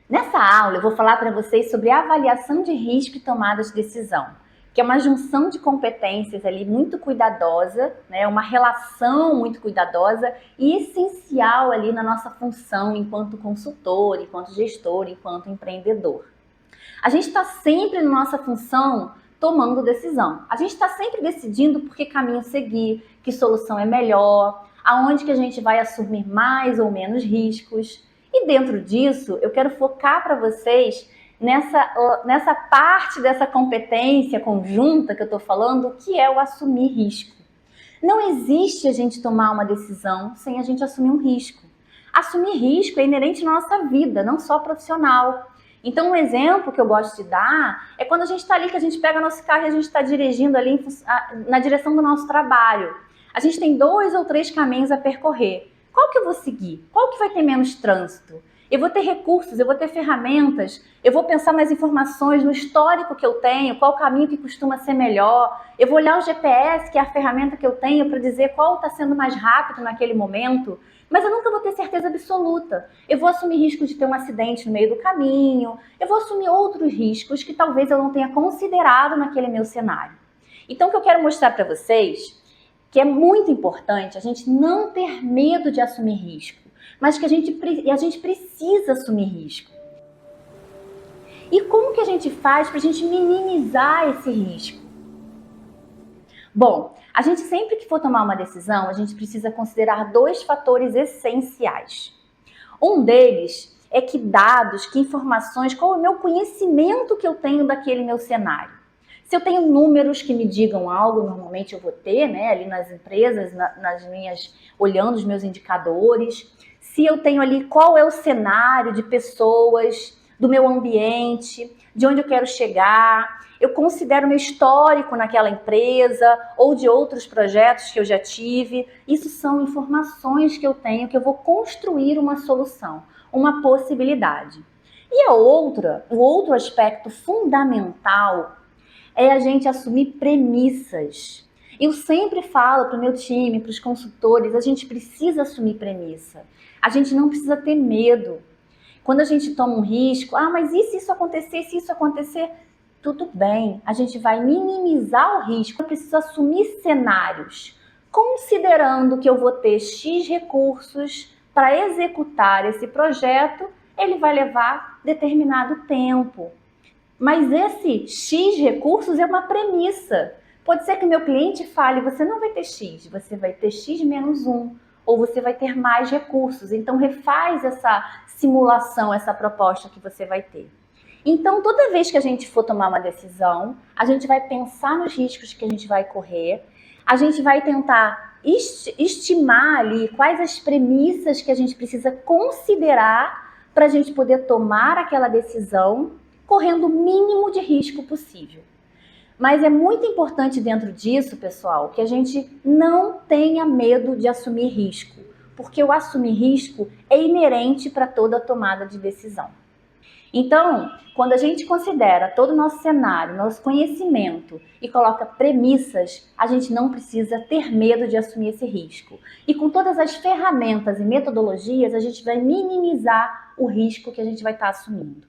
Nessa aula eu vou falar para vocês sobre avaliação de risco e tomada de decisão, que é uma junção de competências ali muito cuidadosa, né? Uma relação muito cuidadosa e essencial ali na nossa função enquanto consultor, enquanto gestor, enquanto empreendedor. A gente está sempre na nossa função tomando decisão. A gente está sempre decidindo por que caminho seguir, que solução é melhor, aonde que a gente vai assumir mais ou menos riscos. E dentro disso, eu quero focar para vocês nessa parte dessa competência conjunta que eu estou falando, que é o assumir risco. Não existe a gente tomar uma decisão sem a gente assumir um risco. Assumir risco é inerente à nossa vida, não só profissional. Então, um exemplo que eu gosto de dar é quando a gente está ali, que a gente pega nosso carro e a gente está dirigindo ali na direção do nosso trabalho. A gente tem 2 ou 3 caminhos a percorrer. Qual que eu vou seguir? Qual que vai ter menos trânsito? Eu vou ter recursos, eu vou ter ferramentas, eu vou pensar nas informações, no histórico que eu tenho, qual caminho que costuma ser melhor. Eu vou olhar o GPS, que é a ferramenta que eu tenho, para dizer qual está sendo mais rápido naquele momento. Mas eu nunca vou ter certeza absoluta. Eu vou assumir risco de ter um acidente no meio do caminho, eu vou assumir outros riscos que talvez eu não tenha considerado naquele meu cenário. Então, o que eu quero mostrar para vocês que é muito importante a gente não ter medo de assumir risco, mas que a gente precisa assumir risco. E como que a gente faz para a gente minimizar esse risco? Bom, a gente sempre que for tomar uma decisão, a gente precisa considerar 2 fatores essenciais. Um deles é que dados, que informações, qual é o meu conhecimento que eu tenho daquele meu cenário. Se eu tenho números que me digam algo, normalmente eu vou ter, né, ali nas empresas, olhando os meus indicadores. Se eu tenho ali qual é o cenário de pessoas, do meu ambiente, de onde eu quero chegar. Eu considero meu histórico naquela empresa ou de outros projetos que eu já tive. Isso são informações que eu tenho que eu vou construir uma solução, uma possibilidade. E o outro aspecto fundamental é a gente assumir premissas. Eu sempre falo para o meu time, para os consultores, a gente precisa assumir premissa. A gente não precisa ter medo. Quando a gente toma um risco, mas e se isso acontecer, se isso acontecer? Tudo bem, a gente vai minimizar o risco. Eu preciso assumir cenários, considerando que eu vou ter X recursos para executar esse projeto, ele vai levar determinado tempo. Mas esse X recursos é uma premissa. Pode ser que o meu cliente fale, você não vai ter X, você vai ter X menos 1, ou você vai ter mais recursos. Então, refaz essa simulação, essa proposta que você vai ter. Então, toda vez que a gente for tomar uma decisão, a gente vai pensar nos riscos que a gente vai correr, a gente vai tentar estimar ali quais as premissas que a gente precisa considerar para a gente poder tomar aquela decisão correndo o mínimo de risco possível. Mas é muito importante dentro disso, pessoal, que a gente não tenha medo de assumir risco, porque o assumir risco é inerente para toda tomada de decisão. Então, quando a gente considera todo o nosso cenário, nosso conhecimento e coloca premissas, a gente não precisa ter medo de assumir esse risco. E com todas as ferramentas e metodologias, a gente vai minimizar o risco que a gente vai estar assumindo.